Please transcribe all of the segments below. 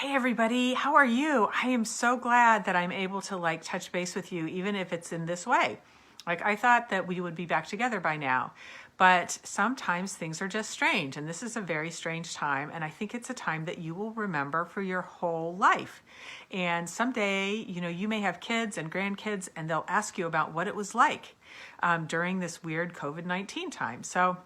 Hey everybody, how are you? I am so glad that I'm able to touch base with you, even if it's in this way. I thought that we would be back together by now, but sometimes things are just strange, and this is a very strange time, and I think it's a time that you will remember for your whole life. And someday, you may have kids and grandkids, and they'll ask you about what it was like during this weird COVID-19 time. So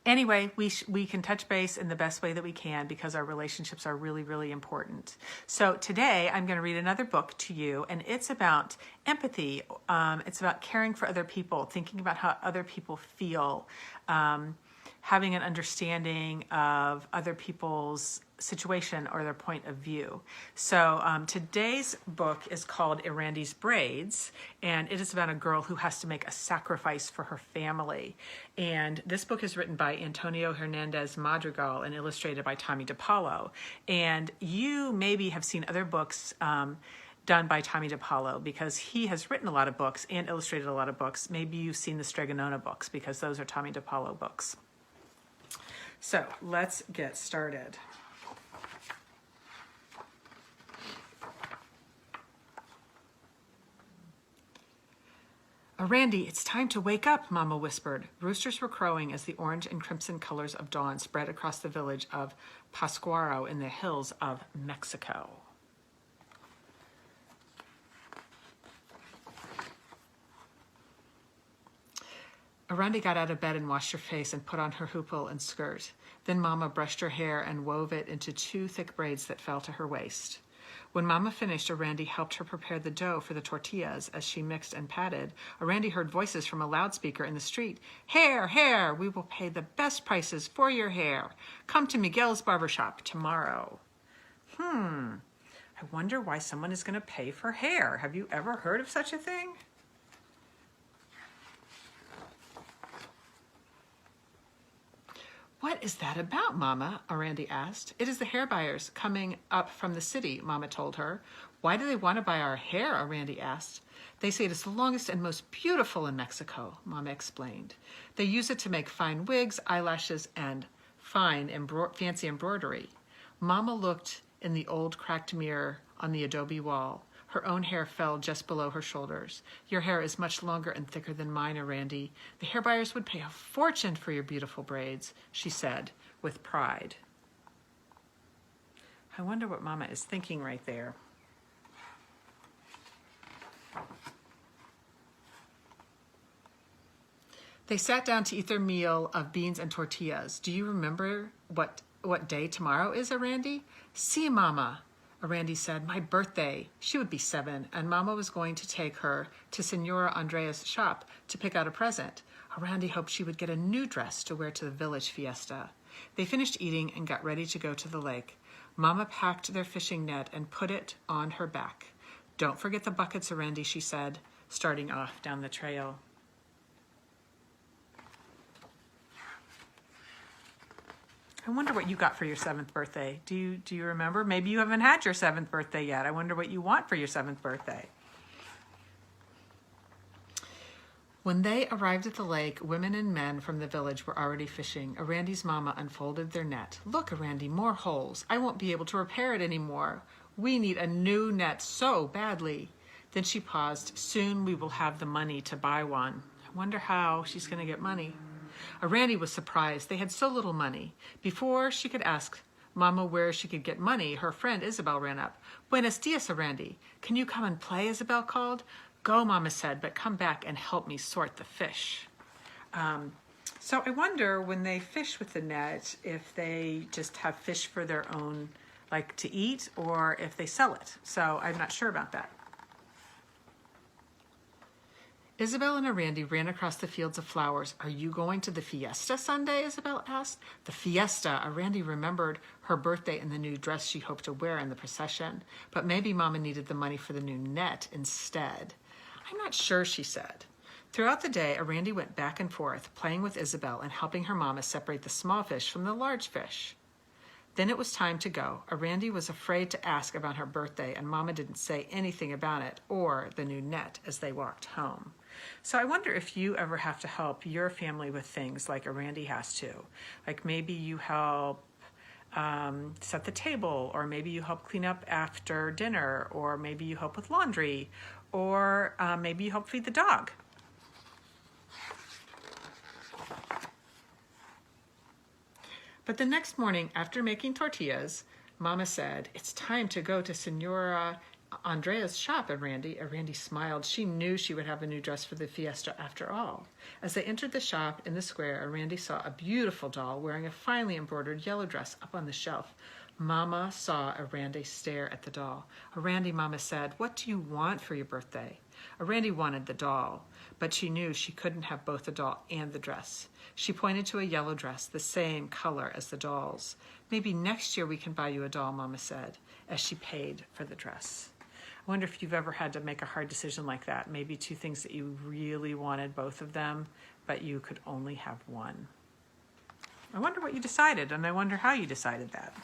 anyway, we can touch base in the best way that we can because our relationships are really, really important. So today I'm going to read another book to you, and it's about empathy. It's about caring for other people, thinking about how other people feel, having an understanding of other people's situation or their point of view. So today's book is called Erandi's Braids, and it is about a girl who has to make a sacrifice for her family. And this book is written by Antonio Hernandez Madrigal and illustrated by Tommy DePaulo. And you maybe have seen other books done by Tommy DePaulo because he has written a lot of books and illustrated a lot of books. Maybe you've seen the Stregonona books because those are Tommy DePaulo books. So let's get started. Erandi, it's time to wake up, Mama whispered. Roosters were crowing as the orange and crimson colors of dawn spread across the village of Pascuaro in the hills of Mexico. Erandi got out of bed and washed her face and put on her hoople and skirt. Then Mama brushed her hair and wove it into two thick braids that fell to her waist. When Mama finished, Erandi helped her prepare the dough for the tortillas. As she mixed and patted, Erandi heard voices from a loudspeaker in the street. Hair, hair, we will pay the best prices for your hair. Come to Miguel's barbershop tomorrow. I wonder why someone is going to pay for hair. Have you ever heard of such a thing? What is that about, Mama? Erandi asked. It is the hair buyers coming up from the city, Mama told her. Why do they want to buy our hair? Erandi asked. They say it is the longest and most beautiful in Mexico, Mama explained. They use it to make fine wigs, eyelashes, and fancy embroidery. Mama looked in the old cracked mirror on the adobe wall. Her own hair fell just below her shoulders. Your hair is much longer and thicker than mine, Erandi. The hair buyers would pay a fortune for your beautiful braids, she said with pride. I wonder what Mama is thinking right there. They sat down to eat their meal of beans and tortillas. Do you remember what day tomorrow is, Erandi? Si, Mama. Erandi said, my birthday. She would be 7, and Mama was going to take her to Senora Andrea's shop to pick out a present. Erandi hoped she would get a new dress to wear to the village fiesta. They finished eating and got ready to go to the lake. Mama packed their fishing net and put it on her back. Don't forget the buckets, Erandi, she said, starting off down the trail. I wonder what you got for your 7th birthday. Do you remember? Maybe you haven't had your 7th birthday yet. I wonder what you want for your 7th birthday. When they arrived at the lake, women and men from the village were already fishing. Erandi's Mama unfolded their net. Look, Erandi, more holes. I won't be able to repair it anymore. We need a new net so badly. Then she paused. Soon we will have the money to buy one. I wonder how she's going to get money. Erandi was surprised. They had so little money. Before she could ask Mama where she could get money, her friend Isabel ran up. Buenos dias, Erandi. Can you come and play? Isabel called. Go, Mama said, but come back and help me sort the fish. So I wonder when they fish with the net, if they just have fish for their own, to eat, or if they sell it. So I'm not sure about that. Isabel and Erandi ran across the fields of flowers. Are you going to the fiesta Sunday? Isabel asked. The fiesta. Erandi remembered her birthday and the new dress she hoped to wear in the procession. But maybe Mama needed the money for the new net instead. I'm not sure, she said. Throughout the day, Erandi went back and forth, playing with Isabel and helping her Mama separate the small fish from the large fish. Then it was time to go. Erandi was afraid to ask about her birthday, and Mama didn't say anything about it or the new net as they walked home. So I wonder if you ever have to help your family with things like Erandi has to. Maybe you help set the table, or maybe you help clean up after dinner, or maybe you help with laundry, or maybe you help feed the dog. But the next morning, after making tortillas, Mama said, "It's time to go to Senora Andrea's shop, Erandi." Erandi smiled. She knew she would have a new dress for the fiesta after all. As they entered the shop in the square, Erandi saw a beautiful doll wearing a finely embroidered yellow dress up on the shelf. Mama saw Erandi stare at the doll. "Erandi," Mama said, "what do you want for your birthday?" Erandi wanted the doll, but she knew she couldn't have both the doll and the dress. She pointed to a yellow dress, the same color as the doll's. "Maybe next year we can buy you a doll," Mama said, as she paid for the dress. I wonder if you've ever had to make a hard decision like that. Maybe two things that you really wanted, both of them, but you could only have one. I wonder what you decided, and I wonder how you decided that.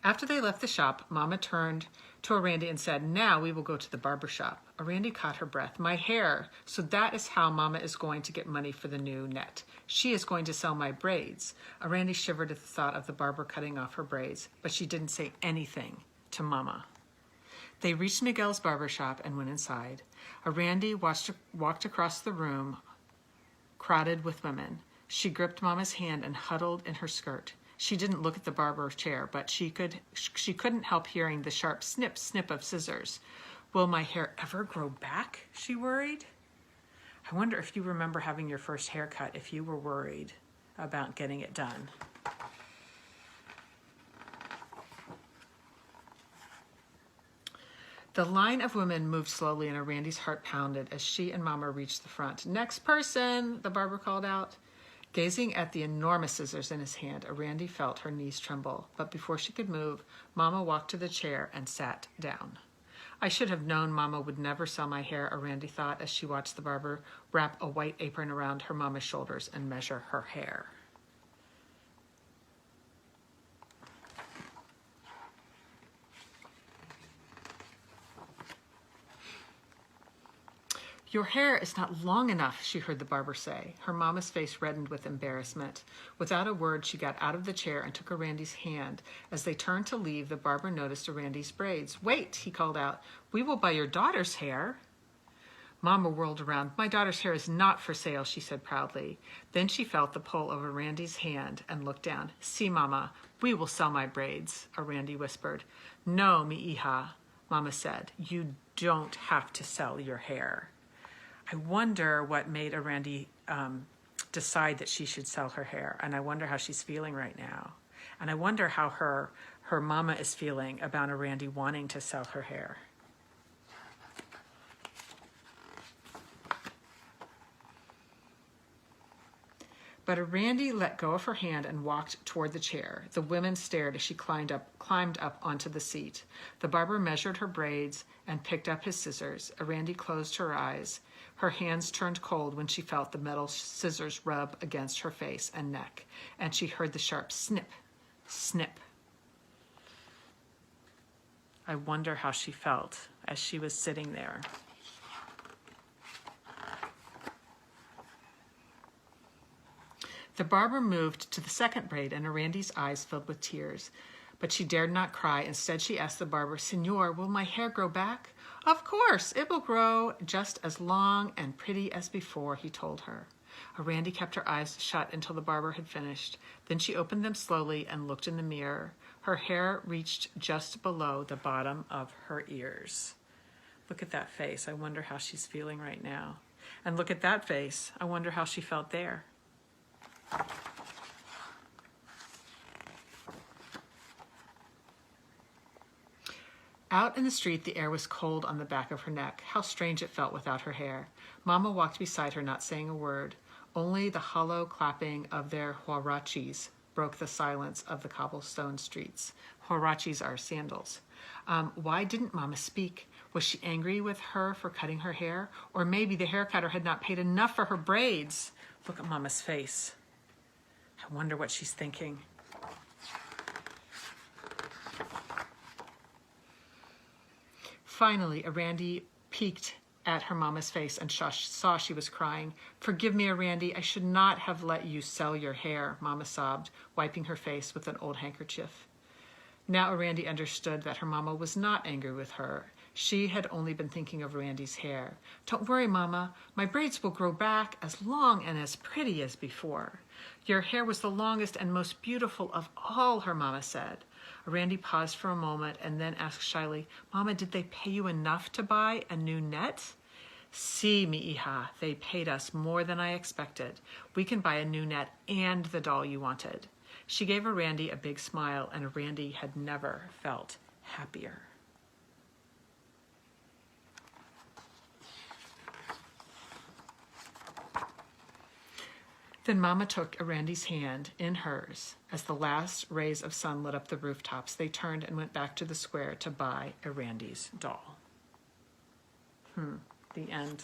After they left the shop, Mama turned to Erandi and said, "Now we will go to the barber shop." Erandi caught her breath. "My hair. So that is how Mama is going to get money for the new net. She is going to sell my braids." Erandi shivered at the thought of the barber cutting off her braids, but she didn't say anything to Mama. They reached Miguel's barber shop and went inside. Erandi walked across the room, crowded with women. She gripped Mama's hand and huddled in her skirt. She didn't look at the barber chair, but she couldn't help hearing the sharp snip, snip of scissors. "Will my hair ever grow back?" she worried. I wonder if you remember having your first haircut, if you were worried about getting it done. The line of women moved slowly, and Erandi's heart pounded as she and Mama reached the front. "Next person," the barber called out. Gazing at the enormous scissors in his hand, Erandi felt her knees tremble. But before she could move, Mama walked to the chair and sat down. "I should have known Mama would never sell my hair," Erandi thought as she watched the barber wrap a white apron around her Mama's shoulders and measure her hair. "Your hair is not long enough," she heard the barber say. Her Mama's face reddened with embarrassment. Without a word, she got out of the chair and took Erandi's hand. As they turned to leave, the barber noticed Erandi's braids. "Wait," he called out. "We will buy your daughter's hair." Mama whirled around. "My daughter's hair is not for sale," she said proudly. Then she felt the pull of Erandi's hand and looked down. "See, Mama, we will sell my braids," Erandi whispered. "No, mi hija," Mama said. "You don't have to sell your hair." I wonder what made Erandi decide that she should sell her hair, and I wonder how she's feeling right now. And I wonder how her Mama is feeling about Erandi wanting to sell her hair. But Erandi let go of her hand and walked toward the chair. The women stared as she climbed up onto the seat. The barber measured her braids and picked up his scissors. Erandi closed her eyes. Her hands turned cold when she felt the metal scissors rub against her face and neck, and she heard the sharp snip, snip. I wonder how she felt as she was sitting there. The barber moved to the second braid, and Erandi's eyes filled with tears. But she dared not cry. Instead, she asked the barber, "Senor, will my hair grow back?" "Of course, it will grow just as long and pretty as before," he told her. Erandi kept her eyes shut until the barber had finished. Then she opened them slowly and looked in the mirror. Her hair reached just below the bottom of her ears. Look at that face. I wonder how she's feeling right now. And look at that face. I wonder how she felt there. Out in the street, the air was cold on the back of her neck. How strange it felt without her hair. Mama walked beside her, not saying a word. Only the hollow clapping of their huarachis broke the silence of the cobblestone streets. Huarachis are sandals. Why didn't Mama speak? Was she angry with her for cutting her hair? Or maybe the hair cutter had not paid enough for her braids. Look at Mama's face. I wonder what she's thinking. Finally, Erandi peeked at her mama's face and saw she was crying. "Forgive me, Erandi, I should not have let you sell your hair," Mama sobbed, wiping her face with an old handkerchief. Now Erandi understood that her mama was not angry with her. She had only been thinking of Randy's hair. "Don't worry, Mama. My braids will grow back as long and as pretty as before." "Your hair was the longest and most beautiful of all," her mama said. Randy paused for a moment and then asked shyly, "Mama, did they pay you enough to buy a new net?" "Si, mi hija, they paid us more than I expected. We can buy a new net and the doll you wanted." She gave Erandi a big smile, and Erandi had never felt happier. Then Mama took Erandi's hand in hers. As the last rays of sun lit up the rooftops, they turned and went back to the square to buy Erandi's doll. The end.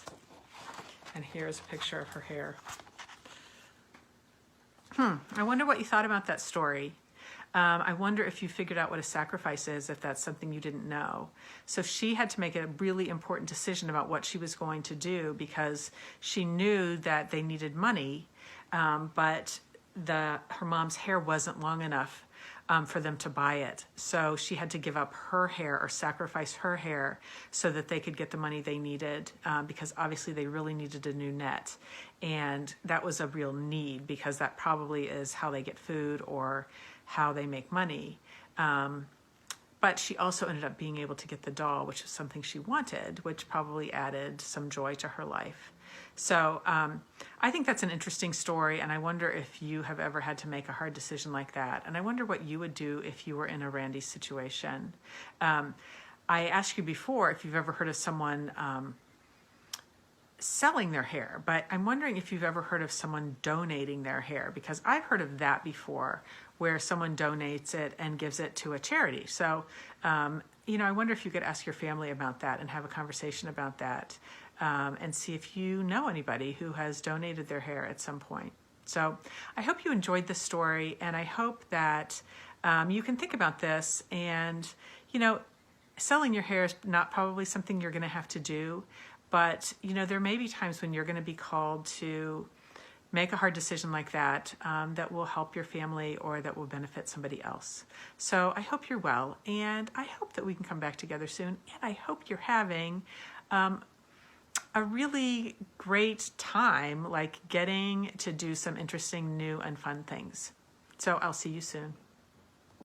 And here's a picture of her hair. I wonder what you thought about that story. I wonder if you figured out what a sacrifice is, if that's something you didn't know. So she had to make a really important decision about what she was going to do because she knew that they needed money, but her mom's hair wasn't long enough for them to buy it. So she had to give up her hair or sacrifice her hair so that they could get the money they needed, because obviously they really needed a new net. And that was a real need because that probably is how they get food or how they make money. But she also ended up being able to get the doll, which was something she wanted, which probably added some joy to her life. So I think that's an interesting story, and I wonder if you have ever had to make a hard decision like that. And I wonder what you would do if you were in Erandi's situation. I asked you before if you've ever heard of someone selling their hair, but I'm wondering if you've ever heard of someone donating their hair, because I've heard of that before, where someone donates it and gives it to a charity. So, I wonder if you could ask your family about that and have a conversation about that, and see if you know anybody who has donated their hair at some point. So I hope you enjoyed this story, and I hope that you can think about this. And, selling your hair is not probably something you're going to have to do, but, there may be times when you're going to be called to make a hard decision like that, that will help your family or that will benefit somebody else. So I hope you're well, and I hope that we can come back together soon, and I hope you're having a really great time, like getting to do some interesting, new, and fun things. So I'll see you soon.